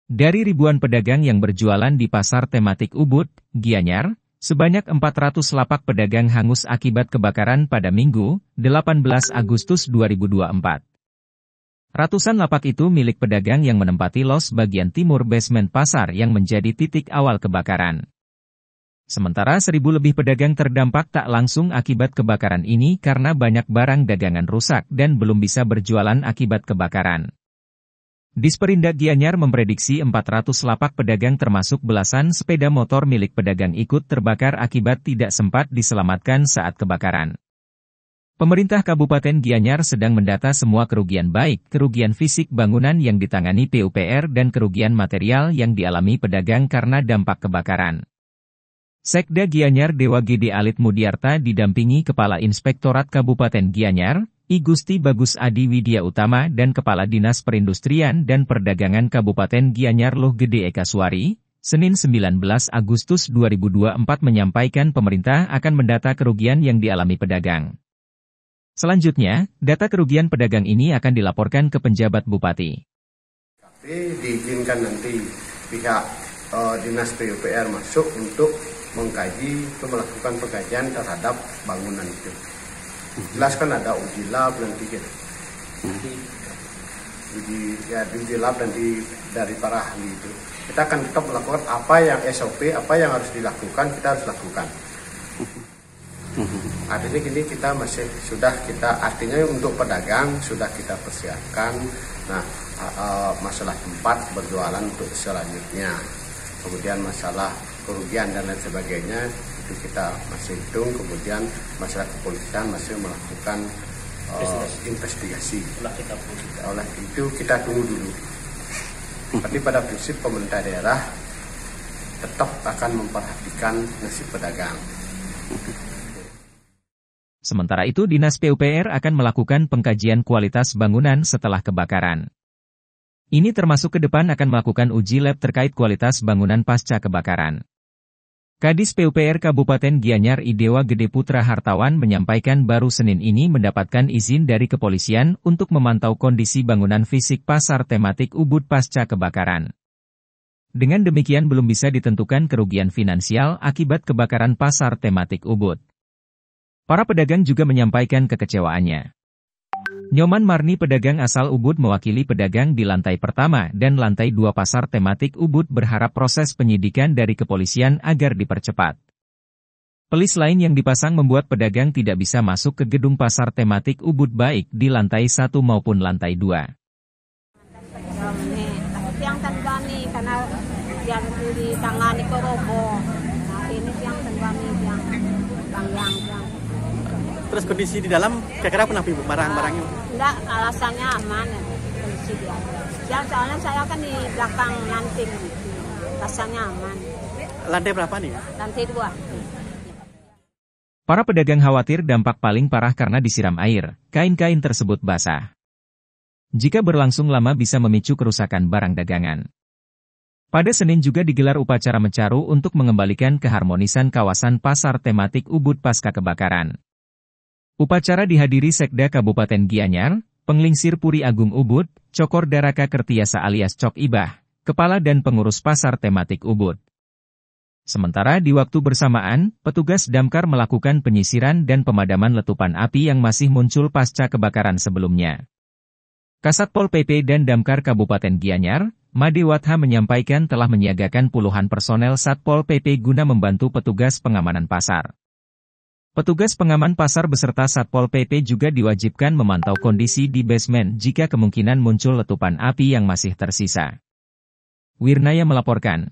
Dari ribuan pedagang yang berjualan di pasar tematik Ubud, Gianyar, sebanyak 400 lapak pedagang hangus akibat kebakaran pada Minggu, 18 Agustus 2024. Ratusan lapak itu milik pedagang yang menempati los bagian timur basement pasar yang menjadi titik awal kebakaran. Sementara 1.000 lebih pedagang terdampak tak langsung akibat kebakaran ini karena banyak barang dagangan rusak dan belum bisa berjualan akibat kebakaran. Disperindak Gianyar memprediksi 400 lapak pedagang termasuk belasan sepeda motor milik pedagang ikut terbakar akibat tidak sempat diselamatkan saat kebakaran. Pemerintah Kabupaten Gianyar sedang mendata semua kerugian baik kerugian fisik bangunan yang ditangani PUPR dan kerugian material yang dialami pedagang karena dampak kebakaran. Sekda Gianyar Dewa Gede Alit Mudiarta didampingi Kepala Inspektorat Kabupaten Gianyar, I Gusti Bagus Adi Widya Utama dan Kepala Dinas Perindustrian dan Perdagangan Kabupaten Gianyar Loh Gede Eka Suari, Senin 19 Agustus 2024 menyampaikan pemerintah akan mendata kerugian yang dialami pedagang. Selanjutnya, data kerugian pedagang ini akan dilaporkan ke penjabat Bupati. Diizinkan nanti pihak Dinas PUPR masuk untuk mengkaji atau melakukan pengkajian terhadap bangunan itu. Jelas kan ada uji lab nanti gitu. Uji lab nanti dari para ahli itu. Kita akan tetap melakukan apa yang SOP, apa yang harus dilakukan, kita harus lakukan. Artinya gini kita artinya untuk pedagang sudah kita persiapkan. Nah, masalah tempat berjualan untuk selanjutnya. Kemudian masalah kerugian dan lain sebagainya itu kita masih hitung, kemudian masalah kepolisian masih melakukan investigasi. Oleh itu kita tunggu dulu. Tapi pada prinsip pemerintah daerah tetap akan memperhatikan nasib pedagang. Sementara itu Dinas PUPR akan melakukan pengkajian kualitas bangunan setelah kebakaran. Ini termasuk ke depan akan melakukan uji lab terkait kualitas bangunan pasca kebakaran. Kadis PUPR Kabupaten Gianyar I Dewa Gede Putra Hartawan menyampaikan baru Senin ini mendapatkan izin dari kepolisian untuk memantau kondisi bangunan fisik pasar tematik Ubud pasca kebakaran. Dengan demikian belum bisa ditentukan kerugian finansial akibat kebakaran pasar tematik Ubud. Para pedagang juga menyampaikan kekecewaannya. Nyoman Marni pedagang asal Ubud mewakili pedagang di lantai pertama dan lantai 2 pasar tematik Ubud berharap proses penyidikan dari kepolisian agar dipercepat. Pelis lain yang dipasang membuat pedagang tidak bisa masuk ke gedung pasar tematik Ubud baik di lantai 1 maupun lantai 2. Yang kami karena yang ditangani Korobo. Nah ini yang kami yang. Terus kondisi di dalam kira-kira apa Bu barang-barangnya? Enggak, alasannya aman kondisi dia. Ya soalnya saya kan di belakang nanting, rasanya aman. Lantai berapa nih? Lantai 2. Para pedagang khawatir dampak paling parah karena disiram air, kain-kain tersebut basah. Jika berlangsung lama bisa memicu kerusakan barang dagangan. Pada Senin juga digelar upacara mencaru untuk mengembalikan keharmonisan kawasan pasar tematik Ubud pasca kebakaran. Upacara dihadiri Sekda Kabupaten Gianyar, Penglingsir Puri Agung Ubud, Cokor Daraka Kertiasa alias Cok Ibah, Kepala dan Pengurus Pasar Tematik Ubud. Sementara di waktu bersamaan, petugas damkar melakukan penyisiran dan pemadaman letupan api yang masih muncul pasca kebakaran sebelumnya. Kasat Pol PP dan Damkar Kabupaten Gianyar, Made Watha menyampaikan telah menyiagakan puluhan personel Satpol PP guna membantu petugas pengamanan pasar. Petugas pengaman pasar beserta Satpol PP juga diwajibkan memantau kondisi di basement jika kemungkinan muncul letupan api yang masih tersisa. Wirnaya melaporkan.